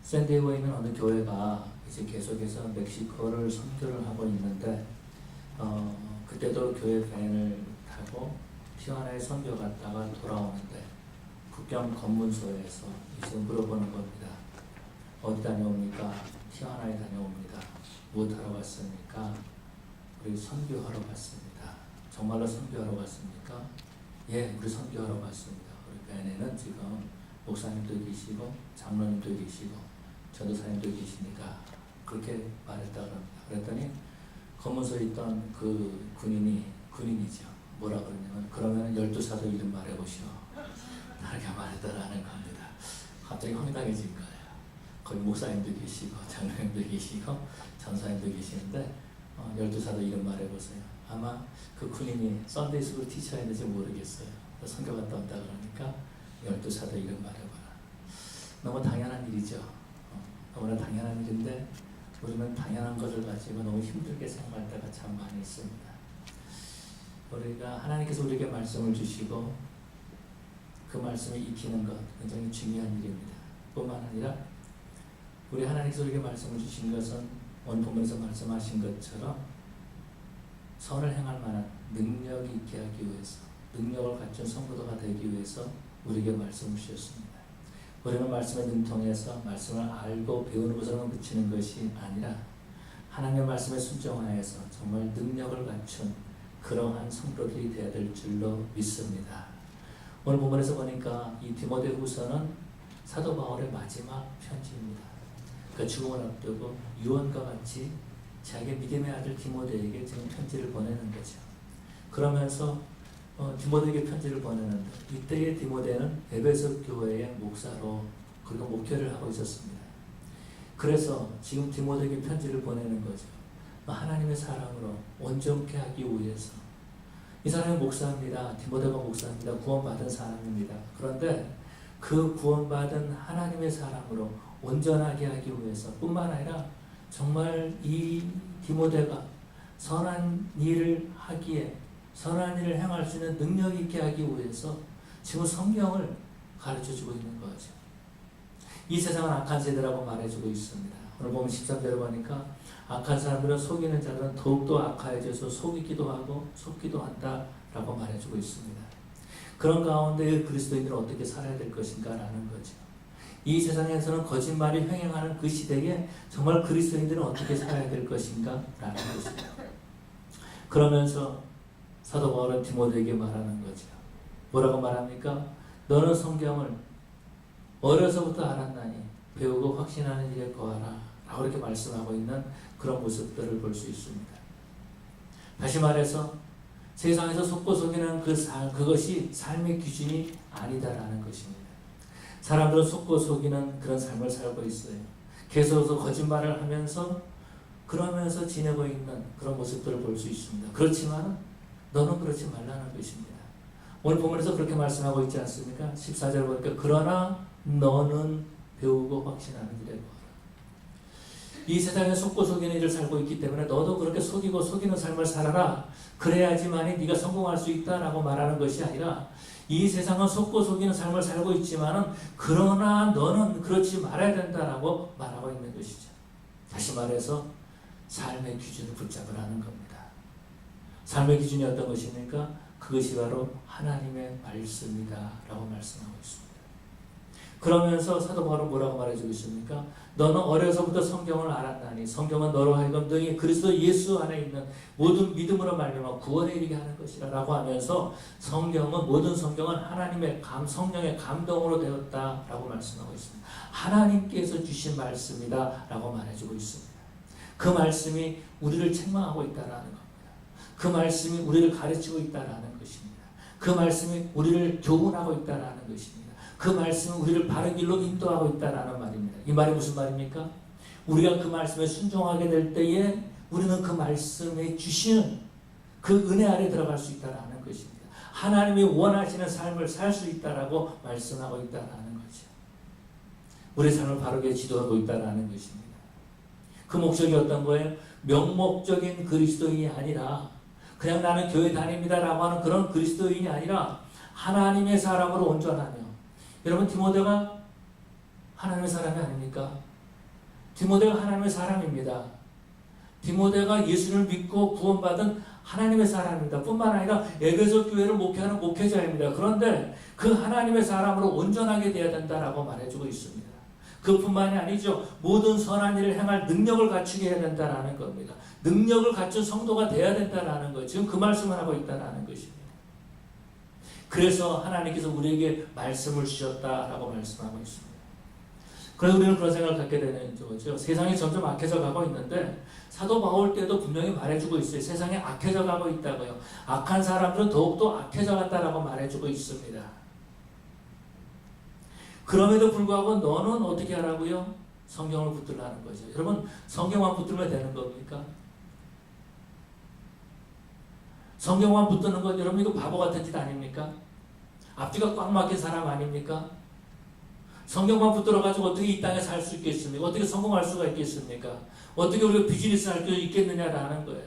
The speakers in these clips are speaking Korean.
샌디에고에 있는 어느 교회가 이제 계속해서 멕시코를 선교를 하고 있는데 그때도 교회 밴을 타고 티juana에 선교 갔다가 돌아오는데 국경 검문소에서 이제 물어보는 겁니다. 어디 다녀옵니까? 티juana에 다녀옵니다. 무엇하러 갔습니까? 우리 선교하러 갔습니다. 정말로 선교하러 갔습니까? 예, 우리 선교하러 갔습니다. 우리 밴에는 지금 목사님도 계시고 장로님도 계시고 전도사님도 계시니까 그렇게 말했다 그럽니다. 그랬더니 검문소에 있던 그 군인이죠. 뭐라 그러냐면 그러면 12사도 이름 말해보시오. 이렇게 말했다라는 겁니다. 갑자기 황당해진 거예요. 거기 목사님도 계시고 장로님도 계시고 전사님도 계시는데 12사도 이름 말해보세요. 아마 그 군인이 썬데이 스쿨 티처였는지 모르겠어요. 선교 갔다 왔다 그러니까 12사도 이름 말해봐라. 너무 당연한 일이죠. 너무나 당연한 일인데 우리는 당연한 것을 가지고 너무 힘들게 생각할 때가 참 많이 있습니다. 우리가 하나님께서 우리에게 말씀을 주시고 그 말씀을 익히는 것 굉장히 중요한 일입니다. 뿐만 아니라 우리 하나님께서 우리에게 말씀을 주신 것은 오늘 본문에서 말씀하신 것처럼 선을 행할 만한 능력이 있게 하기 위해서 능력을 갖춘 성도가 되기 위해서 우리에게 말씀을 주셨습니다. 우리는 말씀에 능통해서 말씀을 알고 배우는 것으로만 그치는 것이 아니라 하나님의 말씀에 순종하여서 정말 능력을 갖춘 그러한 성도들이 되어야 될 줄로 믿습니다. 오늘 본문에서 보니까 이 디모데후서는 사도 바울의 마지막 편지입니다. 그 죽음을 앞두고 유언과 같이 자기의 믿음의 아들 디모데에게 지금 편지를 보내는 거죠. 그러면서 디모데에게 편지를 보내는데 이때의 디모데는 에베소 교회의 목사로 그리고 목회를 하고 있었습니다. 그래서 지금 디모데에게 편지를 보내는 거죠. 하나님의 사랑으로 온전케 하기 위해서 이 사람이 목사입니다. 디모데가 목사입니다. 구원받은 사람입니다. 그런데 그 구원받은 하나님의 사랑으로 온전하게 하기 위해서 뿐만 아니라 정말 이 디모데가 선한 일을 하기에 선한 일을 행할 수 있는 능력이 있게 하기 위해서 지금 성경을 가르쳐주고 있는 거죠. 이 세상은 악한 세대라고 말해주고 있습니다. 오늘 보면 13절을 보니까 악한 사람들은 속이는 자들은 더욱더 악하여져서 속이기도 하고 속기도 한다라고 말해주고 있습니다. 그런 가운데 그리스도인들은 어떻게 살아야 될 것인가 라는 거죠. 이 세상에서는 거짓말이 횡행하는 그 시대에 정말 그리스도인들은 어떻게 살아야 될 것인가 라는 것입니다. 그러면서 사도 바울은 디모데에게 말하는 거죠. 뭐라고 말합니까? 너는 성경을 어려서부터 알았나니 배우고 확신하는 일에 거하라 라고 이렇게 말씀하고 있는 그런 모습들을 볼 수 있습니다. 다시 말해서 세상에서 속고 속이는 그것이 삶의 기준이 아니다라는 것입니다. 사람들은 속고 속이는 그런 삶을 살고 있어요. 계속해서 거짓말을 하면서 그러면서 지내고 있는 그런 모습들을 볼 수 있습니다. 그렇지만 너는 그렇지 말라는 것입니다. 오늘 본문에서 그렇게 말씀하고 있지 않습니까? 14절 보니까 그러나 너는 배우고 확신하는 일에 거하라. 이 세상에 속고 속이는 일을 살고 있기 때문에 너도 그렇게 속이고 속이는 삶을 살아라. 그래야지만이 네가 성공할 수 있다라고 말하는 것이 아니라 이 세상은 속고 속이는 삶을 살고 있지만은 그러나 너는 그렇지 말아야 된다라고 말하고 있는 것이죠. 다시 말해서 삶의 기준을 붙잡으라는 겁니다. 삶의 기준이 어떤 것입니까? 그것이 바로 하나님의 말씀이다 라고 말씀하고 있습니다. 그러면서 사도 바울은 뭐라고 말해주고 있습니까? 너는 어려서부터 성경을 알았나니 성경은 너로 하여금 너희 그리스도 예수 안에 있는 모든 믿음으로 말미암아 구원에 이르게 하는 것이라 라고 하면서 모든 성경은 하나님의 성령의 감동으로 되었다라고 말씀하고 있습니다. 하나님께서 주신 말씀이다 라고 말해주고 있습니다. 그 말씀이 우리를 책망하고 있다라는 겁니다. 그 말씀이 우리를 가르치고 있다라는 것입니다. 그 말씀이 우리를 교훈하고 있다라는 것입니다. 그 말씀은 우리를 바른 길로 인도하고 있다라는 말입니다. 이 말이 무슨 말입니까? 우리가 그 말씀에 순종하게 될 때에 우리는 그 말씀에 주시는 그 은혜 아래 들어갈 수 있다라는 것입니다. 하나님이 원하시는 삶을 살 수 있다라고 말씀하고 있다라는 거죠. 우리 삶을 바르게 지도하고 있다라는 것입니다. 그 목적이 어떤 거예요? 명목적인 그리스도인이 아니라 그냥 나는 교회 다닙니다라고 하는 그런 그리스도인이 아니라 하나님의 사람으로 온전하며 여러분 디모데가 하나님의 사람이 아닙니까? 디모데가 하나님의 사람입니다. 디모데가 예수를 믿고 구원받은 하나님의 사람입니다. 뿐만 아니라 에베소 교회를 목회하는 목회자입니다. 그런데 그 하나님의 사람으로 온전하게 되어야 된다라고 말해주고 있습니다. 그뿐만이 아니죠. 모든 선한 일을 행할 능력을 갖추게 해야 된다라는 겁니다. 능력을 갖춘 성도가 되어야 된다라는 거. 지금 그 말씀을 하고 있다라는 것입니다. 그래서 하나님께서 우리에게 말씀을 주셨다라고 말씀하고 있습니다. 그래서 우리는 그런 생각을 갖게 되는 거죠. 세상이 점점 악해져 가고 있는데 사도 바울 때도 분명히 말해주고 있어요. 세상이 악해져 가고 있다고요. 악한 사람들은 더욱더 악해져 갔다라고 말해주고 있습니다. 그럼에도 불구하고 너는 어떻게 하라고요? 성경을 붙들라는 거죠. 여러분, 성경만 붙들면 되는 겁니까? 성경만 붙드는 건 여러분 이거 바보 같은 짓 아닙니까? 앞뒤가 꽉 막힌 사람 아닙니까? 성경만 붙들어가지고 어떻게 이 땅에 살 수 있겠습니까? 어떻게 성공할 수가 있겠습니까? 어떻게 우리가 비즈니스 할 수 있겠느냐라는 거예요.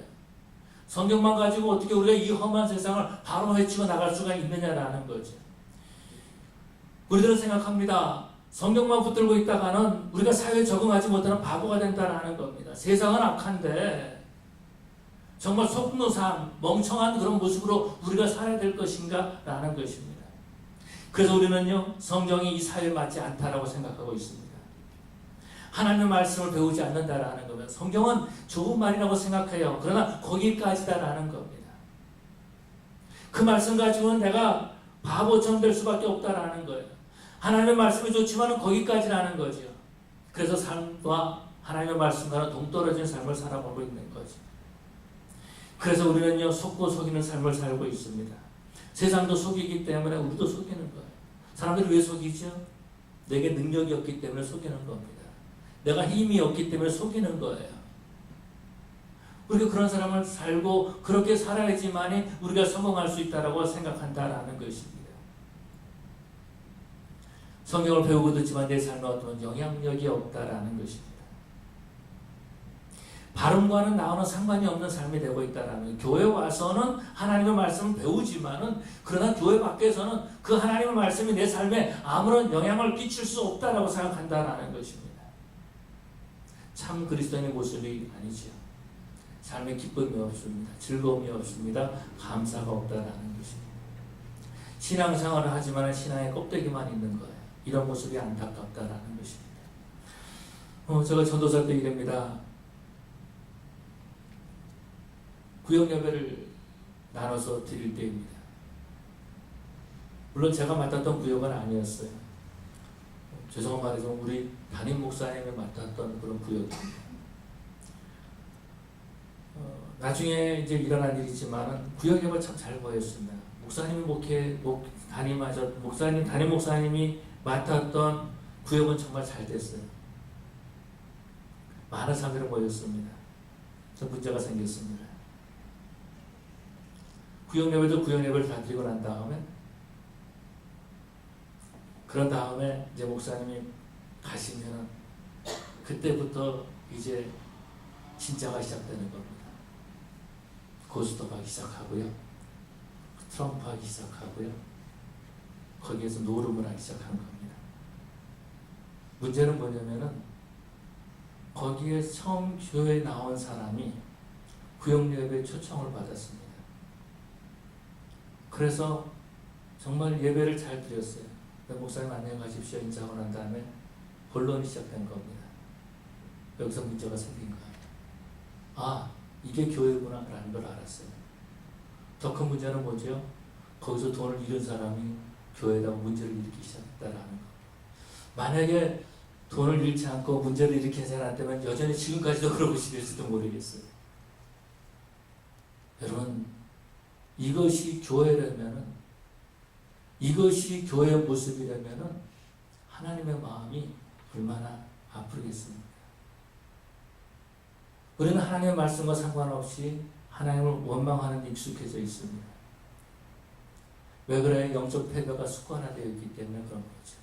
성경만 가지고 어떻게 우리가 이 험한 세상을 바로 헤치고 나갈 수가 있느냐라는 거죠. 우리들은 생각합니다. 성경만 붙들고 있다가는 우리가 사회에 적응하지 못하는 바보가 된다라는 겁니다. 세상은 악한데 정말 속노상, 멍청한 그런 모습으로 우리가 살아야 될 것인가? 라는 것입니다. 그래서 우리는요, 성경이 이 사회에 맞지 않다라고 생각하고 있습니다. 하나님의 말씀을 배우지 않는다라는 거면 성경은 좋은 말이라고 생각해요. 그러나 거기까지다라는 겁니다. 그 말씀 가지고는 내가 바보처럼 될 수밖에 없다라는 거예요. 하나님의 말씀이 좋지만 거기까지라는 거죠. 그래서 삶과 하나님의 말씀과는 동떨어진 삶을 살아보고 있는 거죠. 그래서 우리는요, 속고 속이는 삶을 살고 있습니다. 세상도 속이기 때문에 우리도 속이는 거예요. 사람들이 왜 속이죠? 내게 능력이 없기 때문에 속이는 겁니다. 내가 힘이 없기 때문에 속이는 거예요. 우리가 그런 사람을 살고 그렇게 살아야지만이 우리가 성공할 수 있다고 생각한다라는 것입니다. 성경을 배우고 듣지만 내 삶에 어떤 영향력이 없다라는 것입니다. 발음과는 나와는 상관이 없는 삶이 되고 있다라는 거예요. 교회 와서는 하나님의 말씀을 배우지만은 그러나 교회 밖에서는 그 하나님의 말씀이 내 삶에 아무런 영향을 끼칠 수 없다라고 생각한다라는 것입니다. 참 그리스도인의 모습이 아니죠. 삶에 기쁨이 없습니다. 즐거움이 없습니다. 감사가 없다라는 것입니다. 신앙생활을 하지만 신앙의 껍데기만 있는 거예요. 이런 모습이 안타깝다라는 것입니다. 제가 전도사 때 이랍니다. 구역 예배를 나눠서 드릴 때입니다. 물론 제가 맡았던 구역은 아니었어요. 죄송한 말이지만 우리 담임 목사님이 맡았던 그런 구역입니다. 나중에 이제 일어난 일이지만은 구역 예배 참 잘 보였습니다. 목사님이 담임 목사님이 맡았던 구역은 정말 잘 됐어요. 많은 사람들이 모였습니다. 저 문제가 생겼습니다. 구역 예배도 구역 예배를 다 드리고 난 다음에 그런 다음에 이제 목사님이 가시면은 그때부터 이제 진짜가 시작되는 겁니다. 고스톱 하기 시작하고요. 트럼프 하기 시작하고요. 거기에서 노름을 하기 시작하는 겁니다. 문제는 뭐냐면은 거기에 처음 교회에 나온 사람이 구역 예배 초청을 받았습니다. 그래서 정말 예배를 잘 드렸어요. 목사님 안녕히 가십시오 인사하고 난 다음에 본론이 시작된 겁니다. 여기서 문제가 생긴 거예요. 아, 이게 교회구나 라는 걸 알았어요. 더 큰 문제는 뭐죠? 거기서 돈을 잃은 사람이 교회에다가 문제를 일으키기 시작했다라는 거. 만약에 돈을 잃지 않고 문제를 일으키지 않았다면 여전히 지금까지도 그러고 있을지도 모르겠어요. 여러분, 이것이 교회라면은, 이것이 교회의 모습이라면은 하나님의 마음이 얼마나 아프겠습니까? 우리는 하나님의 말씀과 상관없이 하나님을 원망하는 데 익숙해져 있습니다. 왜 그래요? 영적 패배가 습관화되어 있기 때문에 그런 거죠.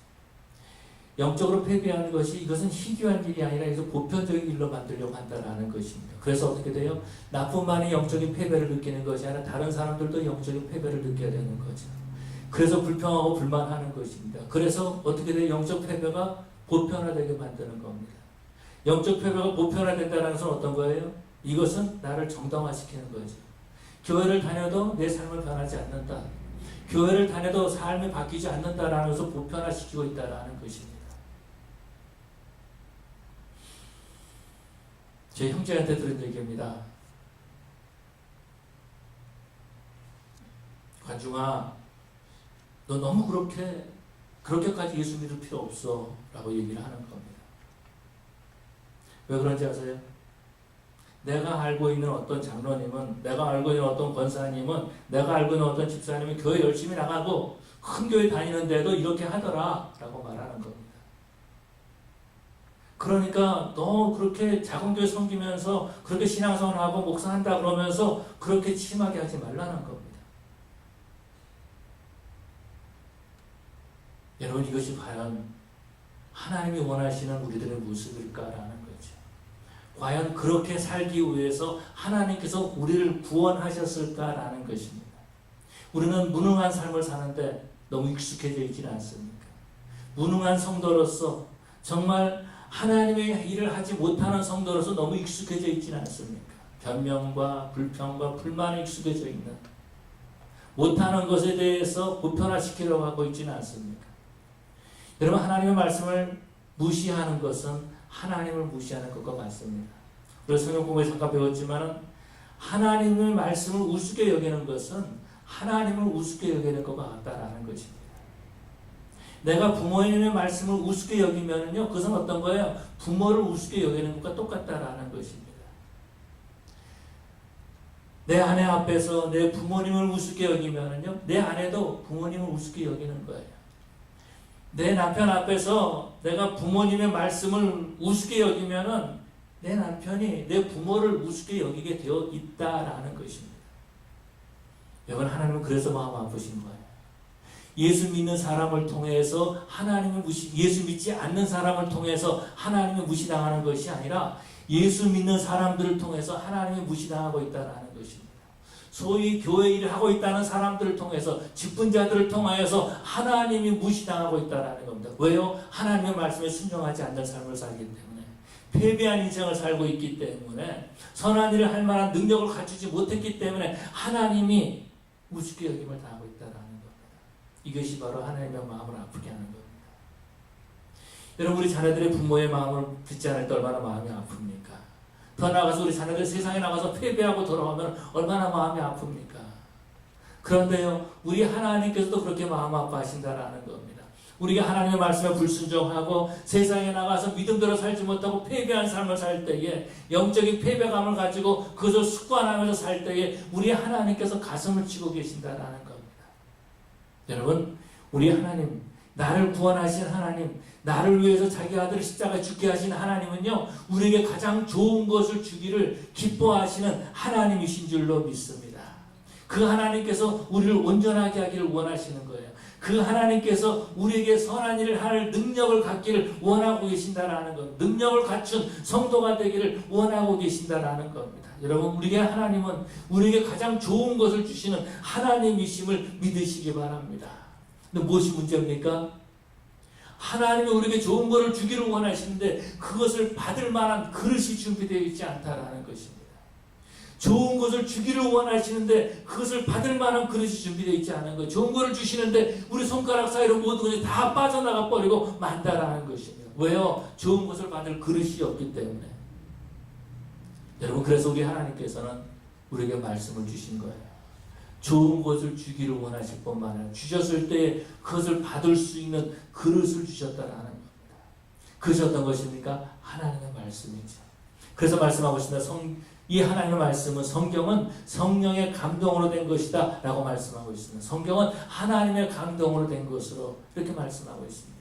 영적으로 패배하는 것이 이것은 희귀한 일이 아니라 이것을 보편적인 일로 만들려고 한다는 것입니다. 그래서 어떻게 돼요? 나뿐만이 영적인 패배를 느끼는 것이 아니라 다른 사람들도 영적인 패배를 느껴야 되는 거죠. 그래서 불평하고 불만하는 것입니다. 그래서 어떻게 돼요? 영적 패배가 보편화되게 만드는 겁니다. 영적 패배가 보편화된다는 것은 어떤 거예요? 이것은 나를 정당화시키는 거죠. 교회를 다녀도 내 삶을 변하지 않는다. 교회를 다녀도 삶이 바뀌지 않는다라는 것을 보편화시키고 있다는 것입니다. 제 형제한테 들은 얘기입니다. 관중아, 너 너무 그렇게까지 예수 믿을 필요 없어 라고 얘기를 하는 겁니다. 왜 그런지 아세요? 내가 알고 있는 어떤 장로님은, 내가 알고 있는 어떤 권사님은, 내가 알고 있는 어떤 집사님은 교회 열심히 나가고 큰 교회 다니는데도 이렇게 하더라 라고 말하는 겁니다. 그러니까 너 그렇게 작은 교회 섬기면서 그렇게 신앙생활하고 목사한다 그러면서 그렇게 심하게 하지 말라는 겁니다. 여러분, 이것이 과연 하나님이 원하시는 우리들의 모습일까라는 거죠. 과연 그렇게 살기 위해서 하나님께서 우리를 구원하셨을까라는 것입니다. 우리는 무능한 삶을 사는데 너무 익숙해져 있지는 않습니까? 무능한 성도로서, 정말 하나님의 일을 하지 못하는 성도로서 너무 익숙해져 있지는 않습니까? 변명과 불평과 불만에 익숙해져 있는, 못하는 것에 대해서 보편화시키려고 하고 있지는 않습니까? 여러분, 하나님의 말씀을 무시하는 것은 하나님을 무시하는 것과 같습니다. 우리 성경 공부에 잠깐 배웠지만 하나님의 말씀을 우습게 여기는 것은 하나님을 우습게 여기는 것과 같다라는 것입니다. 내가 부모님의 말씀을 우습게 여기면요, 그것은 어떤 거예요? 부모를 우습게 여기는 것과 똑같다라는 것입니다. 내 아내 앞에서 내 부모님을 우습게 여기면요, 내 아내도 부모님을 우습게 여기는 거예요. 내 남편 앞에서 내가 부모님의 말씀을 우습게 여기면은 내 남편이 내 부모를 우습게 여기게 되어 있다라는 것입니다. 여러분, 하나님은 그래서 마음 아프신 거예요. 예수 믿는 사람을 통해서 하나님을 예수 믿지 않는 사람을 통해서 하나님을 무시당하는 것이 아니라 예수 믿는 사람들을 통해서 하나님이 무시당하고 있다는 것입니다. 소위 교회 일을 하고 있다는 사람들을 통해서, 직분자들을 통하여서 하나님이 무시당하고 있다는 겁니다. 왜요? 하나님의 말씀에 순종하지 않는 삶을 살기 때문에, 패배한 인생을 살고 있기 때문에, 선한 일을 할 만한 능력을 갖추지 못했기 때문에 하나님이 우습게 여김을 당하고 있다는 겁니다. 이것이 바로 하나님의 마음을 아프게 하는 겁니다. 여러분, 우리 자녀들의 부모의 마음을 듣지 않을 때 얼마나 마음이 아픕니까? 더 나아가서 우리 자녀들 세상에 나가서 패배하고 돌아오면 얼마나 마음이 아픕니까? 그런데요, 우리 하나님께서도 그렇게 마음 아파하신다라는 겁니다. 우리가 하나님의 말씀에 불순종하고 세상에 나가서 믿음대로 살지 못하고 패배한 삶을 살 때에, 영적인 패배감을 가지고 그것을 습관하면서 살 때에 우리 하나님께서 가슴을 치고 계신다라는 겁니다. 여러분, 우리 하나님, 나를 구원하신 하나님, 나를 위해서 자기 아들을 십자가에 죽게 하신 하나님은요, 우리에게 가장 좋은 것을 주기를 기뻐하시는 하나님이신 줄로 믿습니다. 그 하나님께서 우리를 온전하게 하기를 원하시는 거예요. 그 하나님께서 우리에게 선한 일을 할 능력을 갖기를 원하고 계신다라는 것, 능력을 갖춘 성도가 되기를 원하고 계신다라는 겁니다. 여러분, 우리에게 하나님은 우리에게 가장 좋은 것을 주시는 하나님이심을 믿으시기 바랍니다. 근데 무엇이 문제입니까? 하나님이 우리에게 좋은 것을 주기를 원하시는데 그것을 받을 만한 그릇이 준비되어 있지 않다라는 것입니다. 좋은 것을 주기를 원하시는데 그것을 받을 만한 그릇이 준비되어 있지 않은 거예요. 좋은 것을 주시는데 우리 손가락 사이로 모든 것이 다 빠져나가 버리고 만다라는 것입니다. 왜요? 좋은 것을 받을 그릇이 없기 때문에. 여러분, 그래서 우리 하나님께서는 우리에게 말씀을 주신 거예요. 좋은 것을 주기를 원하실 뿐만 아니라 주셨을 때 그것을 받을 수 있는 그릇을 주셨다라는 겁니다. 그것이 어떤 것입니까? 하나님의 말씀이죠. 그래서 말씀하고 있습니다. 이 하나님의 말씀은, 성경은 성령의 감동으로 된 것이다 라고 말씀하고 있습니다. 성경은 하나님의 감동으로 된 것으로 이렇게 말씀하고 있습니다.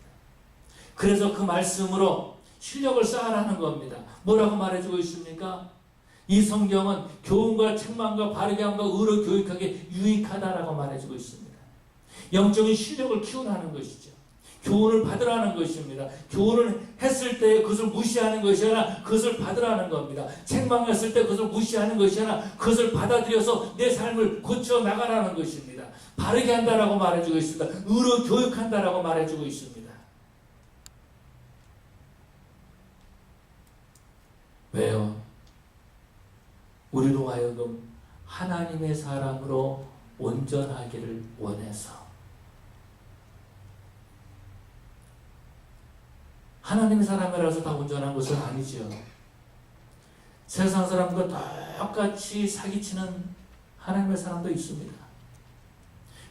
그래서 그 말씀으로 실력을 쌓으라는 겁니다. 뭐라고 말해주고 있습니까? 이 성경은 교훈과 책망과 바르게 함과 의로 교육하기에 유익하다라고 말해주고 있습니다. 영적인 실력을 키우라는 것이죠. 교훈을 받으라는 것입니다. 교훈을 했을 때 그것을 무시하는 것이 아니라 그것을 받으라는 겁니다. 책망했을 때 그것을 무시하는 것이 아니라 그것을 받아들여서 내 삶을 고쳐 나가라는 것입니다. 바르게 한다라고 말해주고 있습니다. 의로 교육한다라고 말해주고 있습니다. 왜요? 우리로 하여금 하나님의 사람으로 온전하기를 원해서. 하나님의 사람이라서 다 온전한 것은 아니죠. 세상 사람과 똑같이 사기치는 하나님의 사람도 있습니다.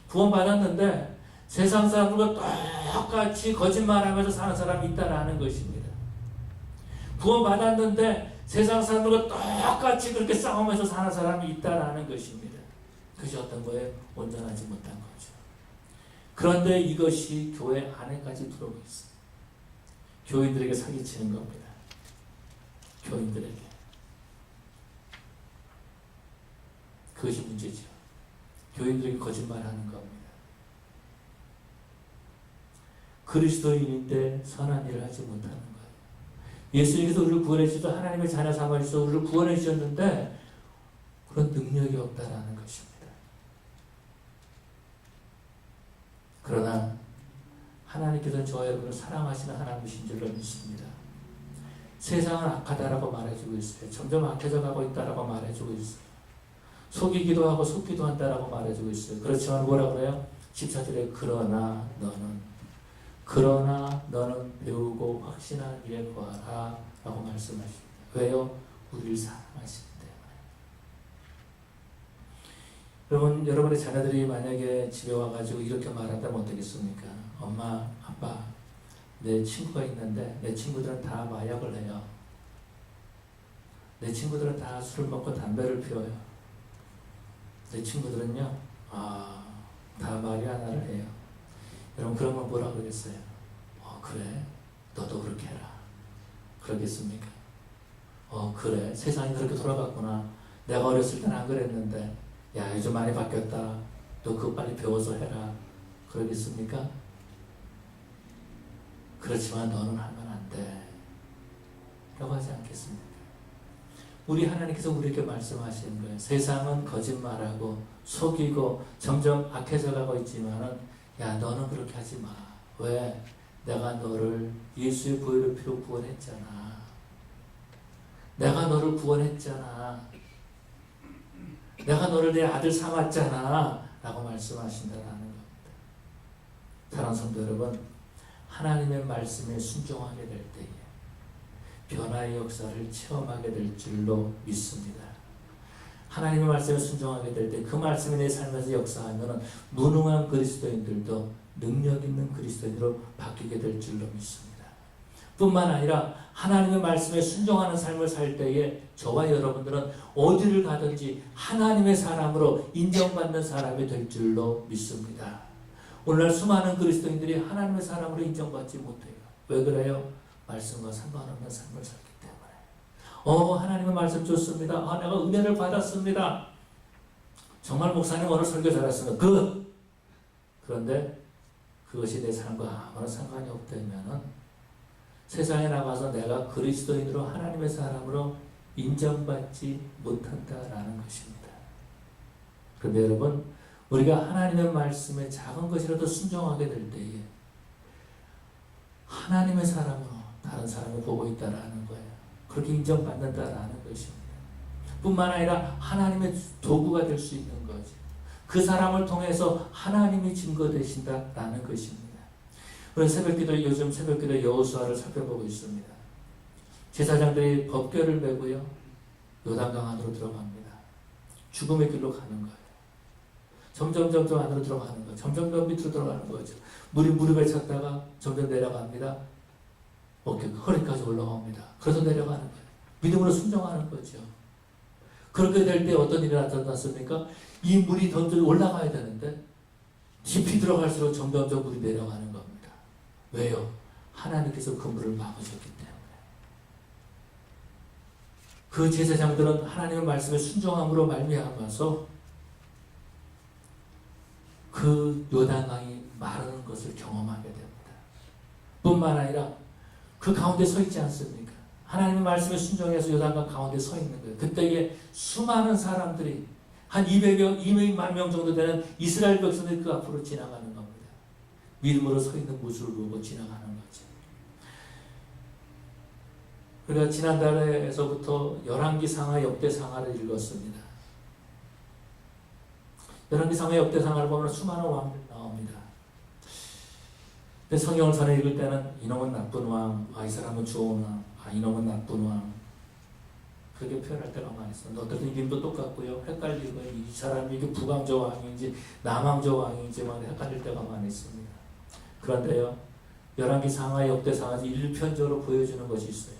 구원받았는데 세상 사람들과 똑같이 거짓말하면서 사는 사람이 있다라는 것입니다. 구원받았는데 세상 사람들과 똑같이 그렇게 싸우면서 사는 사람이 있다라는 것입니다. 그것이 어떤 거예요? 온전하지 못한 거죠. 그런데 이것이 교회 안에까지 들어오고 있어요. 교인들에게 사기치는 겁니다. 교인들에게. 그것이 문제죠. 교인들에게 거짓말하는 겁니다. 그리스도인인데 선한 일을 하지 못하는 거예요. 예수님께서 우리를 구원해 주셔서 하나님의 자녀 삼아 주셔서 우리를 구원해 주셨는데 그런 능력이 없다라는 것입니다. 그러나 하나님께서는 저와 여러분을 사랑하시는 하나님이신 줄로 믿습니다. 세상은 악하다라고 말해주고 있어요. 점점 악해져 가고 있다라고 말해주고 있어요. 속이기도 하고 속기도 한다라고 말해주고 있어요. 그렇지만 뭐라 그래요? 14절에 그러나 너는 배우고 확신한 일에 거하라 라고 말씀하십니다. 왜요? 우리를 사랑하시기 때문에. 여러분의 자녀들이 만약에 집에 와가지고 이렇게 말한다면 어떻겠습니까? 엄마, 아빠, 내 친구가 있는데 내 친구들은 다 마약을 해요. 내 친구들은 다 술을 먹고 담배를 피워요. 내 친구들은요, 다 마리아나를 해요. 여러분, 그러면 뭐라 그러겠어요? 그래? 너도 그렇게 해라. 그러겠습니까? 그래? 세상이 그렇게 돌아갔구나. 내가 어렸을 때는 안 그랬는데, 야, 요즘 많이 바뀌었다. 너 그거 빨리 배워서 해라. 그러겠습니까? 그렇지만 너는 하면 안 돼. 라고 하지 않겠습니까? 우리 하나님께서 우리에게 말씀하시는 거예요. 세상은 거짓말하고 속이고 점점 악해져 가고 있지만은 야, 너는 그렇게 하지 마. 왜? 내가 너를 예수의 보혈의 피로 구원했잖아. 내가 너를 구원했잖아. 내가 너를 내 아들 삼았잖아. 라고 말씀하신다는 겁니다. 사랑하는 성도 여러분, 하나님의 말씀에 순종하게 될 때에 변화의 역사를 체험하게 될 줄로 믿습니다. 하나님의 말씀에 순종하게 될 때 그 말씀이 내 삶에서 역사하면 무능한 그리스도인들도 능력 있는 그리스도인으로 바뀌게 될 줄로 믿습니다. 뿐만 아니라 하나님의 말씀에 순종하는 삶을 살 때에 저와 여러분들은 어디를 가든지 하나님의 사람으로 인정받는 사람이 될 줄로 믿습니다. 오늘날 수많은 그리스도인들이 하나님의 사람으로 인정받지 못해요. 왜 그래요? 말씀과 상관없는 삶을 살기 때문에. 하나님의 말씀 좋습니다. 내가 은혜를 받았습니다. 정말 목사님 오늘 설교 잘했습니다. 그런데 그것이 내 삶과 아무런 상관이 없다면은 세상에 나가서 내가 그리스도인으로 하나님의 사람으로 인정받지 못한다라는 것입니다. 그런데 여러분, 우리가 하나님의 말씀에 작은 것이라도 순종하게 될 때에 하나님의 사람으로 다른 사람을 보고 있다라는 거예요. 그렇게 인정받는다라는 것입니다. 뿐만 아니라 하나님의 도구가 될 수 있는 거죠. 그 사람을 통해서 하나님이 증거되신다라는 것입니다. 우리 새벽기도, 요즘 새벽기도 여호수아를 살펴보고 있습니다. 제사장들이 법궤를 메고요, 요단강 안으로 들어갑니다. 죽음의 길로 가는 거예요. 점점 안으로 들어가는 거예요. 점점 밑으로 들어가는 거죠. 물이 무릎에 찼다가 점점 내려갑니다. 허리까지 올라옵니다. 그래서 내려가는 거예요. 믿음으로 순종하는 거죠. 그렇게 될 때 어떤 일이 나타났습니까? 이 물이 더 올라가야 되는데 깊이 들어갈수록 점점 물이 내려가는 겁니다. 왜요? 하나님께서 그 물을 막으셨기 때문에. 그 제사장들은 하나님의 말씀에 순종함으로 말미암아서 그 요단강이 마르는 것을 경험하게 됩니다. 뿐만 아니라 그 가운데 서 있지 않습니까? 하나님의 말씀에 순종해서 요단강 가운데 서 있는 거예요. 그때에 수많은 사람들이 한 200만 명 정도 되는 이스라엘 백성들이 그 앞으로 지나가는 겁니다. 믿음으로 서 있는 모습을 보고 지나가는 거죠. 우리가 지난달에서부터 열왕기상하 역대상하를 읽었습니다. 열왕기상하 역대상하를 보면 수많은 왕들이 나옵니다. 근데 성경을 전에 읽을 때는 이놈은 나쁜 왕, 이 사람은 좋은 왕, 이놈은 나쁜 왕, 그렇게 표현할 때가 많이 있어요. 어떤 이름도 똑같고요. 헷갈리고 이 사람이 이게 북왕조 왕인지 남왕조 왕인지 막 헷갈릴 때가 많이 있습니다. 그런데요, 열왕기상하 역대상하 일편적으로 보여주는 것이 있어요.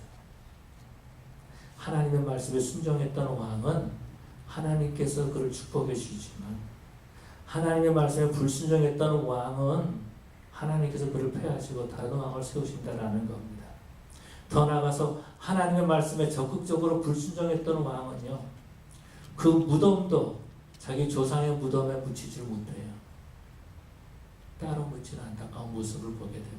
하나님의 말씀에 순종했던 왕은 하나님께서 그를 축복해 주시지만, 하나님의 말씀에 불순종했던 왕은 하나님께서 그를 패하시고 다른 왕을 세우신다라는 겁니다. 더 나아가서 하나님의 말씀에 적극적으로 불순종했던 왕은요, 그 무덤도 자기 조상의 무덤에 묻히지 못해요. 따로 묻히는 안타까운 모습을 보게 됩니다.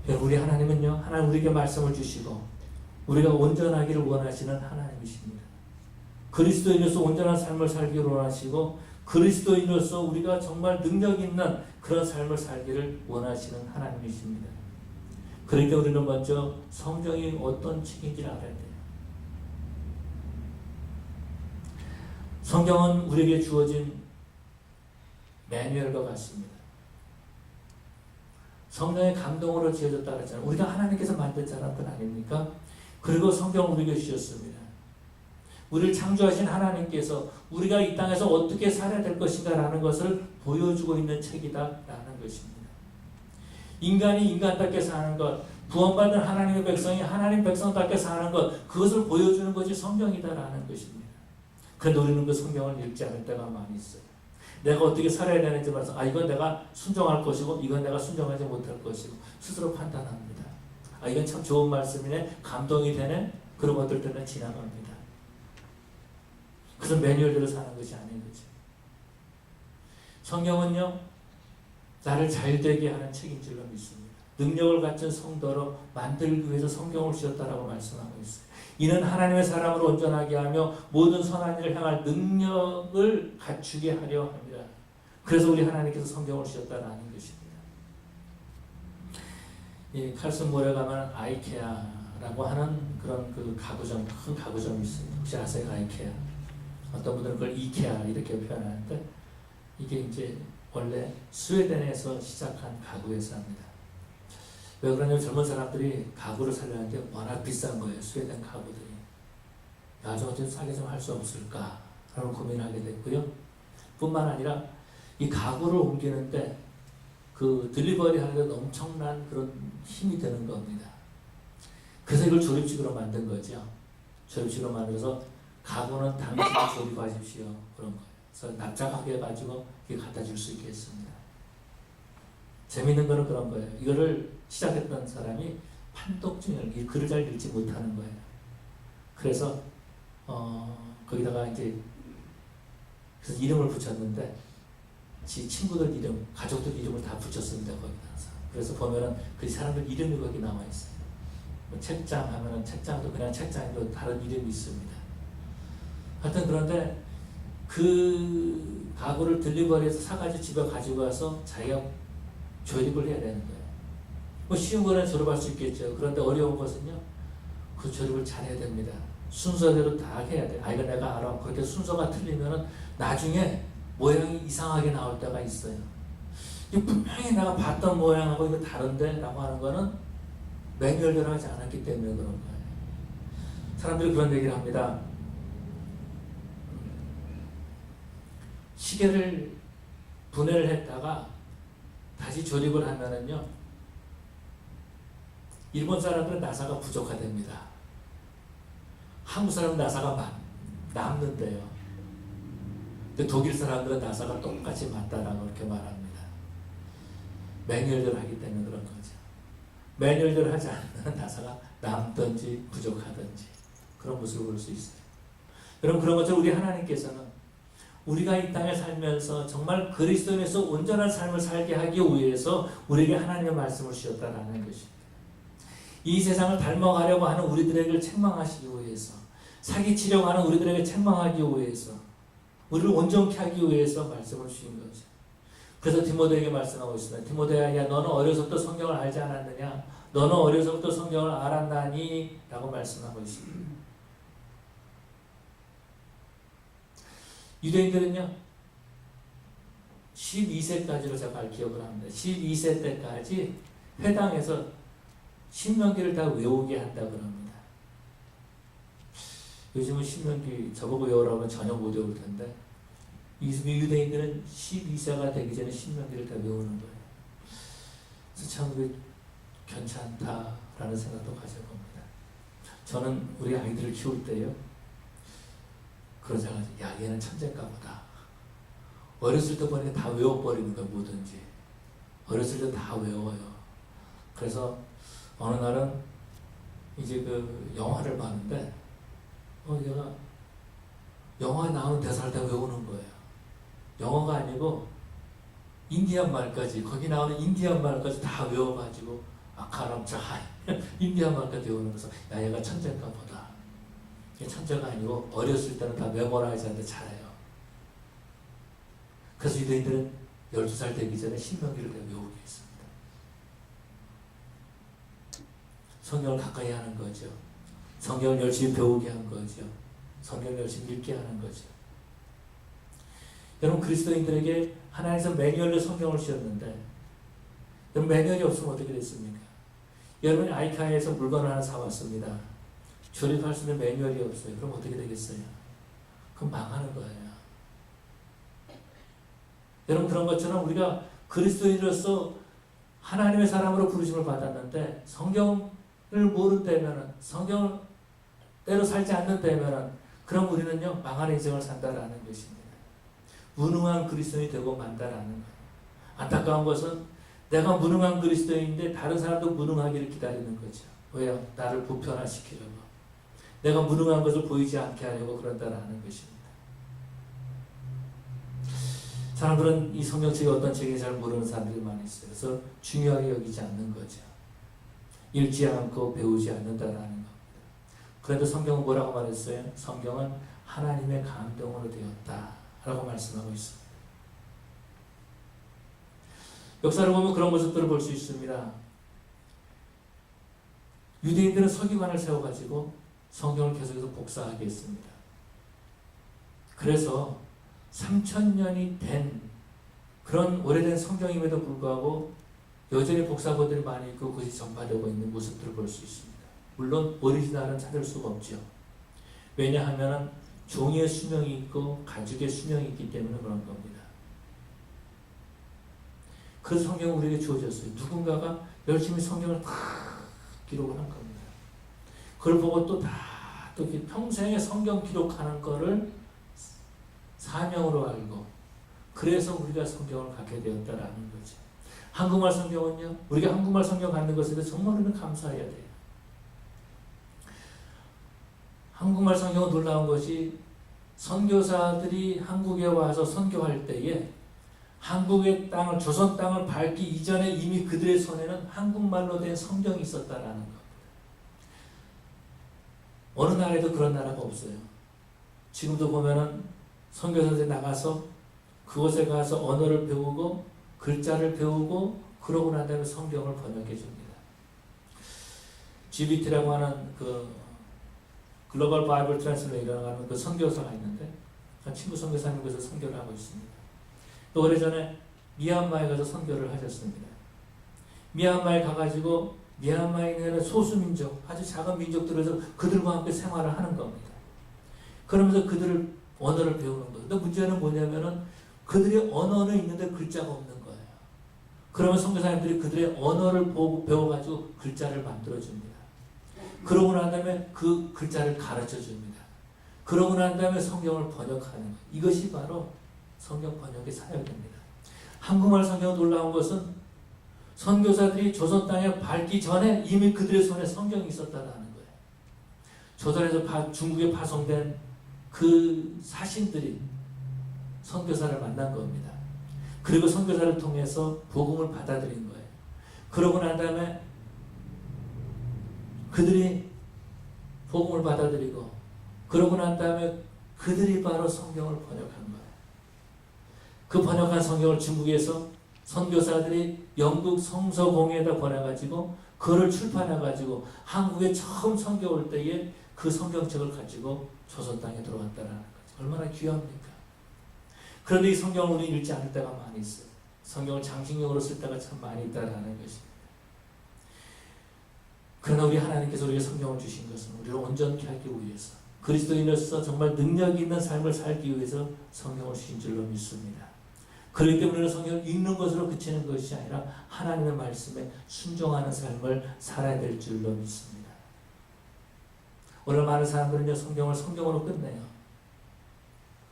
우리 하나님은요, 하나님 우리에게 말씀을 주시고 우리가 온전하기를 원하시는 하나님이십니다. 그리스도인으로서 온전한 삶을 살기를 원하시고 그리스도인으로서 우리가 정말 능력 있는 그런 삶을 살기를 원하시는 하나님이십니다. 그러니까 우리는 먼저 성경이 어떤 책인지를 알아야 돼요. 성경은 우리에게 주어진 매뉴얼과 같습니다. 성령의 감동으로 지어졌다 그랬잖아요. 우리가 하나님께서 만든 사람들 아닙니까? 그리고 성경을 우리에게 주셨습니다. 우리를 창조하신 하나님께서 우리가 이 땅에서 어떻게 살아야 될 것인가라는 것을 보여주고 있는 책이다라는 것입니다. 인간이 인간답게 사는 것, 구원받은 하나님의 백성이 하나님 백성답게 사는 것, 그것을 보여주는 것이 성경이다라는 것입니다. 그런데 우리는 그 성경을 읽지 않을 때가 많이 있어요. 내가 어떻게 살아야 되는지 말해서 이건 내가 순종할 것이고 이건 내가 순종하지 못할 것이고 스스로 판단합니다. 이건 참 좋은 말씀이네, 감동이 되네, 그런 것들 때문에 지나갑니다. 그래서 매뉴얼대로 사는 것이 아닌 거죠. 성경은요, 나를 잘되게 하는 책인 줄로 믿습니다. 능력을 갖춘 성도로 만들기 위해서 성경을 주셨다라고 말씀하고 있어요. 이는 하나님의 사람으로 온전하게 하며 모든 선한 일을 향할 능력을 갖추게 하려 합니다. 그래서 우리 하나님께서 성경을 주셨다라는 것입니다. 이 칼슨몰에 가면 아이케아라고 하는 그런 그 가구점, 큰 가구점이 있습니다. 혹시 아세요? 아이케아. 어떤 분들은 그걸 이케아 이렇게 표현하는데, 이게 이제 원래 스웨덴에서 시작한 가구 회사입니다. 왜 그러냐면 젊은 사람들이 가구를 살려는데 워낙 비싼 거예요. 스웨덴 가구들이. 저거 좀 싸게 좀 할 수 없을까 라는 고민하게 됐고요. 뿐만 아니라 이 가구를 옮기는데 그 딜리버리 하는데 엄청난 그런 힘이 드는 겁니다. 그래서 이걸 조립식으로 만든 거죠. 조립식으로 만들어서 가구는 당신이 조립하십시오. 그런 거예요. 그래서 납작하게 해가지고 이게 갖다 줄 수 있게 했습니다. 재밌는 거는 그런 거예요. 이거를 시작했던 사람이 판독증을, 이 글을 잘 읽지 못하는 거예요. 그래서 거기다가 이제 그래서 이름을 붙였는데 지 친구들 이름, 가족들 이름을 다 붙였습니다. 거기다가. 그래서 보면은 그 사람들 이름이 거기 나와 있어요. 뭐 책장 하면은 책장도 그냥 책장이고 다른 이름이 있습니다. 하여튼 그런데 그 가구를 딜리버리해서 사가지고 집에 가지고 가서 자기가 조립을 해야 되는 거예요. 뭐 쉬운 거는 조립할 수 있겠죠. 그런데 어려운 것은요, 그 조립을 잘해야 됩니다. 순서대로 다 해야 돼. 이거 내가 알아. 그렇게 순서가 틀리면은 나중에 모양이 이상하게 나올 때가 있어요. 이게 분명히 내가 봤던 모양하고 이거 다른데 라고 하는 거는 매뉴얼대로 하지 않았기 때문에 그런 거예요. 사람들이 그런 얘기를 합니다. 시계를 분해를 했다가 다시 조립을 하면은요, 일본 사람들은 나사가 부족하답니다. 한국 사람은 나사가 남는데요. 근데 독일 사람들은 나사가 똑같이 맞다라고 그렇게 말합니다. 매뉴얼대로 하기 때문에 그런 거죠. 매뉴얼대로 하지 않는 나사가 남든지 부족하든지 그런 모습을 볼 수 있어요. 여러분, 그런 것처럼 우리 하나님께서는 우리가 이 땅에 살면서 정말 그리스도인에서 온전한 삶을 살게 하기 위해서 우리에게 하나님의 말씀을 주셨다라는 것입니다. 이 세상을 닮아가려고 하는 우리들에게 책망하시기 위해서, 사기치려고 하는 우리들에게 책망하기 위해서, 우리를 온전케 하기 위해서 말씀을 주신 거죠. 그래서 디모데에게 말씀하고 있습니다. 디모데야, 야, 너는 어려서부터 성경을 알지 않았느냐? 너는 어려서부터 성경을 알았나니? 라고 말씀하고 있습니다. 유대인들은요, 12세까지로 제가 기억을 합니다. 12세 때까지 회당에서 신명기를 다 외우게 한다 그럽니다. 요즘은 신명기 저보고 외우라고 하면 전혀 못 외울 텐데, 이 유대인들은 12세가 되기 전에 신명기를 다 외우는 거예요. 그래서 참 괜찮다라는 생각도 가져봅니다. 저는 우리 아이들을 키울 때요, 그런 생각이, 야, 얘는 천재인가 보다. 어렸을 때 보니까 다 외워버리는 거예요, 뭐든지. 어렸을 때 다 외워요. 그래서 어느 날은 이제 그 영화를 봤는데, 얘가 영화에 나오는 대사를 다 외우는 거예요. 영어가 아니고 인디안 말까지, 거기 나오는 인디안 말까지 다 외워가지고 아카람차 인디안 말까지 외우는 거서, 야, 얘가 천재인가 보다. 얘 천재가 아니고 어렸을 때는 다 메모라이즈 하는데 잘해요. 그래서 유대인들은 12살 되기 전에 신명기를 다 외우게 했습니다. 성경을 가까이 하는 거죠. 성경을 열심히 배우게 한 거죠. 성경을 열심히 읽게 하는 거죠. 여러분, 그리스도인들에게 하나님께서 매뉴얼로 성경을 주셨는데, 여러분, 매뉴얼이 없으면 어떻게 됐습니까? 여러분이 아이카에서 물건을 하나 사왔습니다. 조립할 수 있는 매뉴얼이 없어요. 그럼 어떻게 되겠어요? 그럼 망하는 거예요. 여러분, 그런 것처럼 우리가 그리스도인으로서 하나님의 사람으로 부르심을 받았는데, 성경을 모른다면은, 성경을 때로 살지 않는다면은, 그럼 우리는요, 망한 인생을 산다라는 것입니다. 무능한 그리스도인이 되고 만다라는 거예요. 안타까운 것은 내가 무능한 그리스도인인데 다른 사람도 무능하기를 기다리는 거죠. 왜요? 나를 보편화시키려고. 내가 무능한 것을 보이지 않게 하려고 그런다라는 것입니다. 사람들은 이 성경책이 어떤 책인지 잘 모르는 사람들이 많이 있어요. 그래서 중요하게 여기지 않는 거죠. 읽지 않고 배우지 않는다라는 겁니다. 그런데 성경은 뭐라고 말했어요? 성경은 하나님의 감동으로 되었다 라고 말씀하고 있습니다. 역사를 보면 그런 모습들을 볼 수 있습니다. 유대인들은 서기관을 세워가지고 성경을 계속해서 복사하게 했습니다. 그래서 3000년이 된 그런 오래된 성경임에도 불구하고 여전히 복사본들이 많이 있고 그것이 전파되고 있는 모습들을 볼 수 있습니다. 물론 오리지널은 찾을 수가 없죠. 왜냐하면 종이의 수명이 있고 가죽의 수명이 있기 때문에 그런 겁니다. 그래서 성경은 우리에게 주어졌어요. 누군가가 열심히 성경을 다 기록을 한 겁니다. 그걸 보고 또 평생에 성경 기록하는 거를 사명으로 알고, 그래서 우리가 성경을 갖게 되었다라는 거죠. 한국말 성경은요, 우리가 한국말 성경 갖는 것에 대해서 정말 우리는 감사해야 돼요. 한국말 성경은 놀라운 것이, 선교사들이 한국에 와서 선교할 때에 한국의 땅을, 조선 땅을 밟기 이전에 이미 그들의 손에는 한국말로 된 성경이 있었다라는 겁니다. 어느 나라에도 그런 나라가 없어요. 지금도 보면은 선교사들이 나가서 그곳에 가서 언어를 배우고 글자를 배우고 그러고 난 다음에 성경을 번역해 줍니다. GBT라고 하는 그 글로벌 바이블 트랜슬레이터라고 하는 그 선교사가 있는데, 친구 선교사님 그래서 선교를 하고 있습니다. 또 오래전에 미얀마에 가서 선교를 하셨습니다. 미얀마에 가가지고 미얀마에 있는 소수민족, 아주 작은 민족들에서 그들과 함께 생활을 하는 겁니다. 그러면서 그들을 언어를 배우는 거예요. 근데 문제는 뭐냐면은 그들의 언어는 있는데 글자가 없는 거예요. 그러면 선교사님들이 그들의 언어를 배워가지고 글자를 만들어줍니다. 그러고 난 다음에 그 글자를 가르쳐 줍니다. 그러고 난 다음에 성경을 번역하는 거예요. 이것이 바로 성경 번역의 사역입니다. 한국말 성경은 놀라운 것은 선교사들이 조선 땅에 밟기 전에 이미 그들의 손에 성경이 있었다는 거예요. 조선에서 중국에 파송된 그 사신들이 선교사를 만난 겁니다. 그리고 선교사를 통해서 복음을 받아들인 거예요. 그러고 난 다음에 그들이 복음을 받아들이고, 그러고 난 다음에 그들이 바로 성경을 번역한 거예요. 그 번역한 성경을 중국에서 선교사들이 영국 성서공회에다 보내가지고 그거를 출판해가지고 한국에 처음 선교 올 때에 그 성경책을 가지고 조선 땅에 들어왔다는 거죠. 얼마나 귀합니까? 그런데 이 성경을 우리 읽지 않을 때가 많이 있어요. 성경을 장식용으로 쓸 때가 참 많이 있다는 것입니다. 그러나 우리 하나님께서 우리에게 성경을 주신 것은 우리를 온전케 하기 위해서, 그리스도인으로서 정말 능력 있는 삶을 살기 위해서 성경을 주신 줄로 믿습니다. 그렇기 때문에 우리는 성경을 읽는 것으로 그치는 것이 아니라 하나님의 말씀에 순종하는 삶을 살아야 될 줄로 믿습니다. 오늘 많은 사람들은요, 성경을 성경으로 끝내요.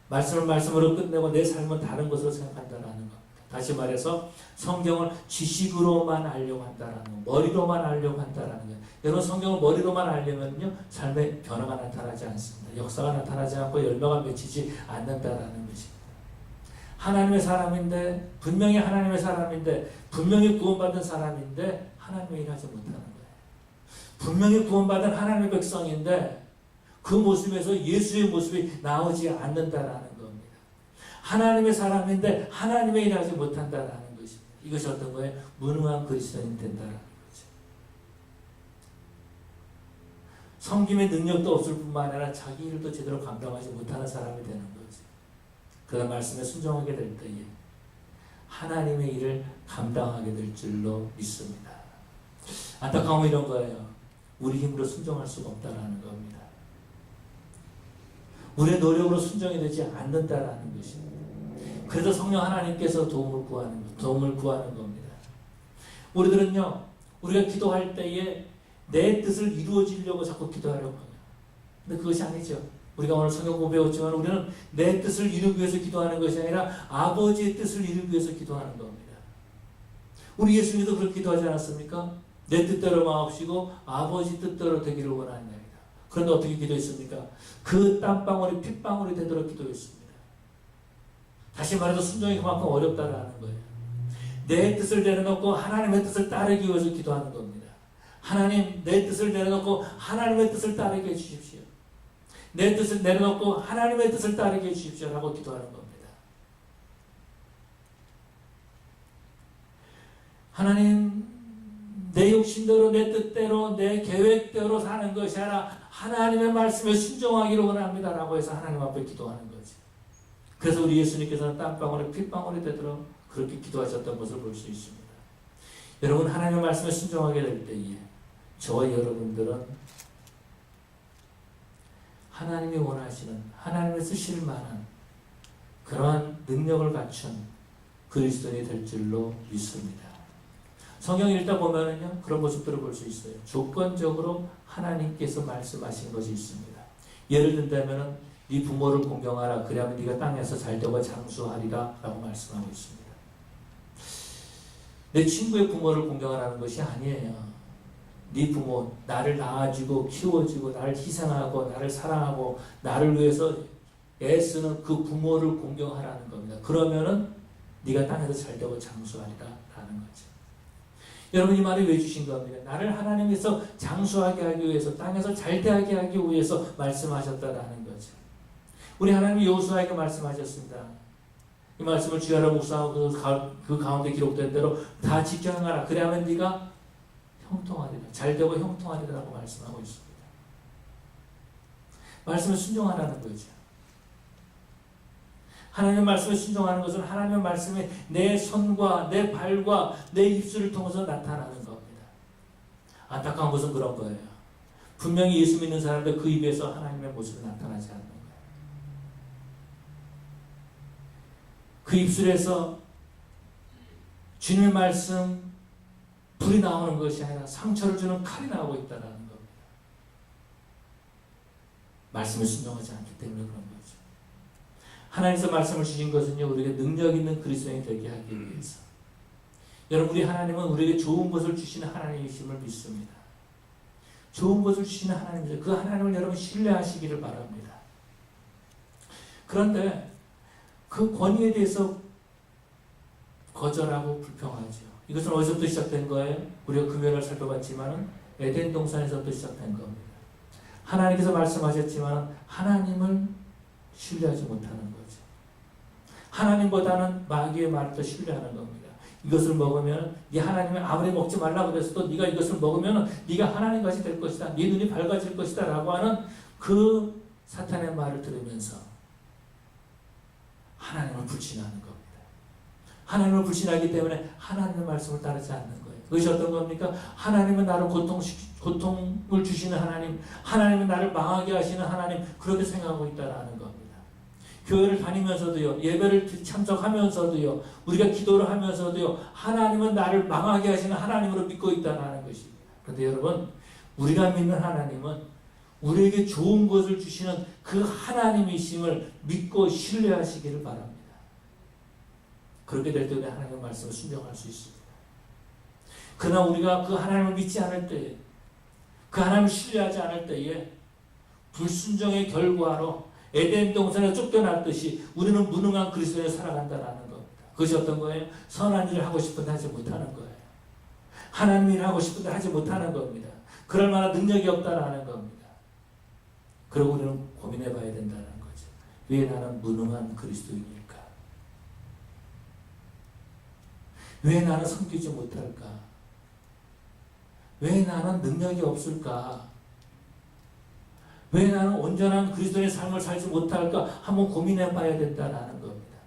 말씀을 말씀으로 끝내고 내 삶은 다른 것으로 생각한다는 겁니다. 다시 말해서 성경을 지식으로만 알려고 한다는 것, 머리로만 알려고 한다는 것. 여러분, 성경을 머리로만 알려면요, 삶의 변화가 나타나지 않습니다. 역사가 나타나지 않고 열매가 맺히지 않는다는 것입니다. 하나님의 사람인데, 분명히 하나님의 사람인데, 분명히 구원받은 사람인데 하나님의 일하지 못하는 거예요. 분명히 구원받은 하나님의 백성인데 그 모습에서 예수의 모습이 나오지 않는다라는 겁니다. 하나님의 사람인데 하나님의 일하지 못한다라는 것입니다. 이것이 어떤 거예요? 무능한 그리스도인이 된다라는 거죠. 섬김의 능력도 없을 뿐만 아니라 자기 일도 제대로 감당하지 못하는 사람이 되는 거죠. 그런 말씀에 순종하게 될 때에 하나님의 일을 감당하게 될 줄로 믿습니다. 안타까움은 이런 거예요. 우리 힘으로 순종할 수가 없다라는 겁니다. 우리의 노력으로 순종이 되지 않는다라는 것입니다. 그래서 성령 하나님께서 도움을 구하는 겁니다. 우리들은요, 우리가 기도할 때에 내 뜻을 이루어지려고 자꾸 기도하려고 해요. 근데 그것이 아니죠. 우리가 오늘 성경 배웠지만 우리는 내 뜻을 이루기 위해서 기도하는 것이 아니라 아버지의 뜻을 이루기 위해서 기도하는 겁니다. 우리 예수님도 그렇게 기도하지 않았습니까? 내 뜻대로 마옵시고 아버지 뜻대로 되기를 원하느니라. 그런데 어떻게 기도했습니까? 그 땀방울이 핏방울이 되도록 기도했습니다. 다시 말해서 순종이 그만큼 어렵다라는 거예요. 내 뜻을 내려놓고 하나님의 뜻을 따르기 위해서 기도하는 겁니다. 하나님, 내 뜻을 내려놓고 하나님의 뜻을 따르게 해주십시오. 내 뜻을 내려놓고 하나님의 뜻을 따르게 해주십시오 라고 기도하는 겁니다. 하나님, 내 욕심대로, 내 뜻대로, 내 계획대로 사는 것이 아니라 하나님의 말씀에 순종하기를 원합니다 라고 해서 하나님 앞에 기도하는 거죠. 그래서 우리 예수님께서는 땀방울이 핏방울이 되도록 그렇게 기도하셨던 것을 볼 수 있습니다. 여러분, 하나님의 말씀에 순종하게 될 때에 저와 여러분들은 하나님이 원하시는, 하나님의 쓰실 만한 그러한 능력을 갖춘 그리스도인이 될 줄로 믿습니다. 성경 읽다 보면은요, 그런 모습들을 볼 수 있어요. 조건적으로 하나님께서 말씀하신 것이 있습니다. 예를 든다면은 네 부모를 공경하라. 그래야만 네가 땅에서 잘되고 장수하리라 라고 말씀하고 있습니다. 내 친구의 부모를 공경하라는 것이 아니에요. 네 부모, 나를 낳아주고 키워주고 나를 희생하고 나를 사랑하고 나를 위해서 애쓰는 그 부모를 공경하라는 겁니다. 그러면은 네가 땅에서 잘되고 장수하리라 라는 거죠. 여러분, 이 말이 왜 주신 겁니까? 나를 하나님께서 장수하게 하기 위해서, 땅에서 잘되게 하기 위해서 말씀하셨다라는 거죠. 우리 하나님이 여호수아에게 말씀하셨습니다. 이 말씀을 주야라 묵상하고 그 가운데 기록된 대로 다 지켜 행하라. 그래야만 네가 형통하리라. 잘되고 형통하리라고 말씀하고 있습니다. 말씀을 순종하라는 거죠. 하나님의 말씀에 순종하는 것은 하나님의 말씀이 내 손과 내 발과 내 입술을 통해서 나타나는 겁니다. 안타까운 것은 그런 거예요. 분명히 예수 믿는 사람들 그 입에서 하나님의 모습이 나타나지 않는 거예요. 그 입술에서 주님의 말씀 불이 나오는 것이 아니라 상처를 주는 칼이 나오고 있다는 겁니다. 말씀에 순종하지 않기 때문에 그런 거죠. 하나님께서 말씀을 주신 것은요, 우리에게 능력 있는 그리스도인이 되게 하기 위해서. 여러분, 우리 하나님은 우리에게 좋은 것을 주시는 하나님이심을 믿습니다. 좋은 것을 주시는 하나님이죠. 그 하나님을 여러분 신뢰하시기를 바랍니다. 그런데 그 권위에 대해서 거절하고 불평하죠. 이것은 어디서부터 시작된 거예요? 우리가 금요일을 살펴봤지만 에덴 동산에서부터 시작된 겁니다. 하나님께서 말씀하셨지만 하나님을 신뢰하지 못하는 거죠. 하나님보다는 마귀의 말을 더 신뢰하는 겁니다. 이것을 먹으면 네 하나님이 아무리 먹지 말라고 그랬어도 네가 이것을 먹으면 네가 하나님같이 될 것이다. 네 눈이 밝아질 것이다. 라고 하는 그 사탄의 말을 들으면서 하나님을 불신하는 겁니다. 하나님을 불신하기 때문에 하나님의 말씀을 따르지 않는 거예요. 그것이 어떤 겁니까? 하나님은 나를 고통을 주시는 하나님, 하나님은 나를 망하게 하시는 하나님, 그렇게 생각하고 있다라는 겁니다. 교회를 다니면서도요, 예배를 참석하면서도요, 우리가 기도를 하면서도요, 하나님은 나를 망하게 하시는 하나님으로 믿고 있다는 것입니다. 그런데 여러분, 우리가 믿는 하나님은 우리에게 좋은 것을 주시는 그 하나님이심을 믿고 신뢰하시기를 바랍니다. 그렇게 될 때 하나님의 말씀을 순종할 수 있습니다. 그러나 우리가 그 하나님을 믿지 않을 때에, 그 하나님을 신뢰하지 않을 때에 불순종의 결과로 에덴 동산에 쫓겨났듯이 우리는 무능한 그리스도인을 살아간다는 겁니다. 그것이 어떤 거예요? 선한 일을 하고 싶은데 하지 못하는 거예요. 하나님 일을 하고 싶은데 하지 못하는 겁니다. 그럴 만한 능력이 없다라는 겁니다. 그리고 우리는 고민해 봐야 된다는 거죠. 왜 나는 무능한 그리스도인일까? 왜 나는 섬기지 못할까? 왜 나는 능력이 없을까? 왜 나는 온전한 그리스도의 삶을 살지 못할까? 한번 고민해 봐야 된다는 겁니다.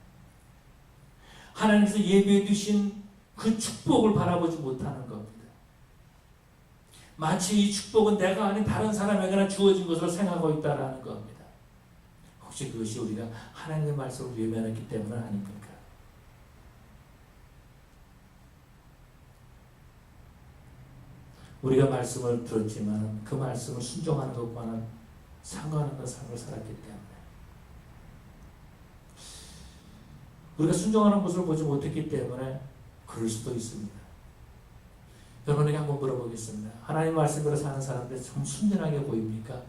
하나님께서 예비해 두신 그 축복을 바라보지 못하는 겁니다. 마치 이 축복은 내가 아닌 다른 사람에게나 주어진 것으로 생각하고 있다는 겁니다. 혹시 그것이 우리가 하나님의 말씀을 외면했기 때문은 아닙니까? 우리가 말씀을 들었지만 그 말씀을 순종하는 것과는 상관없는 삶을 살았기 때문에 우리가 순종하는 모습을 보지 못했기 때문에 그럴 수도 있습니다. 여러분에게 한번 물어보겠습니다. 하나님 말씀대로 사는 사람들 좀 순진하게 보입니까?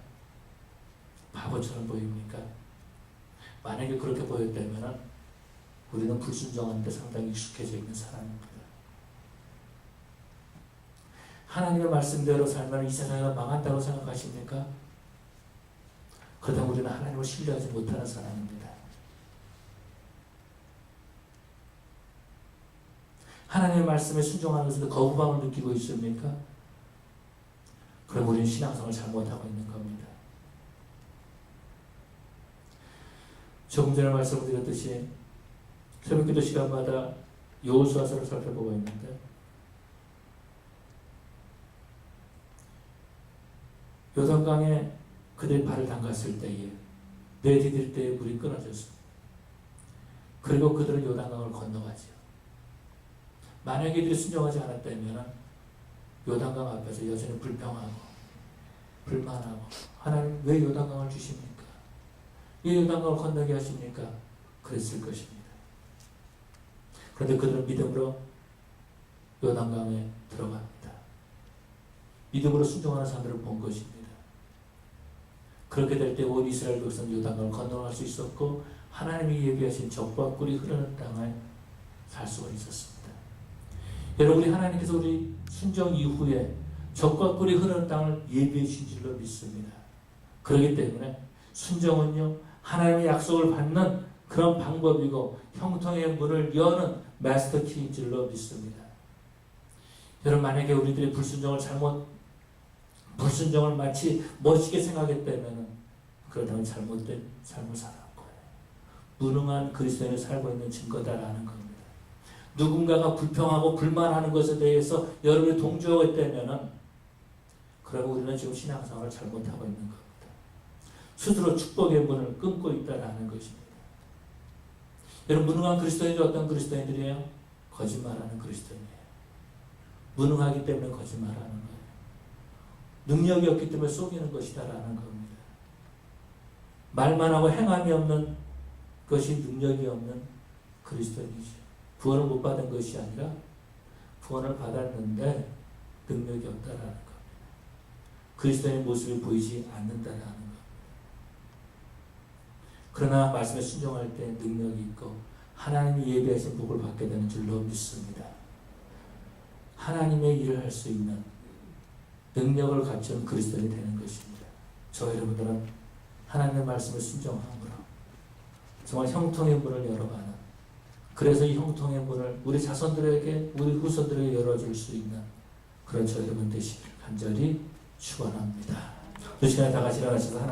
바보처럼 보입니까? 만약에 그렇게 보였다면 우리는 불순종하는데 상당히 익숙해져 있는 사람입니다. 하나님의 말씀대로 살면 이 세상이 망한다고 생각하십니까? 그렇다면 우리는 하나님을 신뢰하지 못하는 사람입니다. 하나님의 말씀에 순종하는 것에도 거부감을 느끼고 있습니까? 그럼 우리는 신앙생활을 잘못하고 있는 겁니다. 조금 전에 말씀드렸듯이 새벽기도 시간마다 여호수아서를 살펴보고 있는데 요단강에 그들이 발을 담갔을 때에 내디딜 때에 물이 끊어졌습니다. 그리고 그들은 요단강을 건너가죠. 만약에 이들이 순종하지 않았다면 요단강 앞에서 여전히 불평하고 불만하고 하나님 왜 요단강을 주십니까? 왜 요단강을 건너게 하십니까? 그랬을 것입니다. 그런데 그들은 믿음으로 요단강에 들어갑니다. 믿음으로 순종하는 사람들을 본 것입니다. 그렇게 될 때 온 이스라엘 백성은 요단강을 건너갈 수 있었고 하나님이 예비하신 젖과 꿀이 흐르는 땅에 살 수가 있었습니다. 여러분, 우리 하나님께서 우리 순종 이후에 젖과 꿀이 흐르는 땅을 예비해 주신 줄로 믿습니다. 그렇기 때문에 순종은요, 하나님의 약속을 받는 그런 방법이고 형통의 문을 여는 마스터키인 줄로 믿습니다. 여러분, 만약에 우리들이 불순종을 마치 멋지게 생각했다면 그렇다면 잘못된 삶을 살아온 거예요. 무능한 그리스도인을 살고 있는 증거다라는 겁니다. 누군가가 불평하고 불만하는 것에 대해서 여러분이 동조하고 있다면 그러면 우리는 지금 신앙생활을 잘못하고 있는 겁니다. 스스로 축복의 문을 끊고 있다는 것입니다. 여러분, 무능한 그리스도인들이 어떤 그리스도인들이에요? 거짓말하는 그리스도인이에요. 무능하기 때문에 거짓말하는 거예요. 능력이 없기 때문에 속이는 것이다라는 겁니다. 말만 하고 행함이 없는 것이 능력이 없는 그리스도인이죠. 구원을 못 받은 것이 아니라 구원을 받았는데 능력이 없다라는 겁니다. 그리스도의 모습이 보이지 않는다라는 겁니다. 그러나 말씀에 순종할 때 능력이 있고 하나님이 예비하신 복을 받게 되는 줄로 믿습니다. 하나님의 일을 할 수 있는 능력을 갖춘 그리스도인이 되는 것입니다. 저 여러분들은 하나님의 말씀을 순종함으로 정말 형통의 문을 열어가는 그래서 이 형통의 문을 우리 자손들에게, 우리 후손들에게 열어줄 수 있는 그런 저 여러분 되시길 간절히 축원합니다. 이 시간에 다 같이 일어나셔서 하나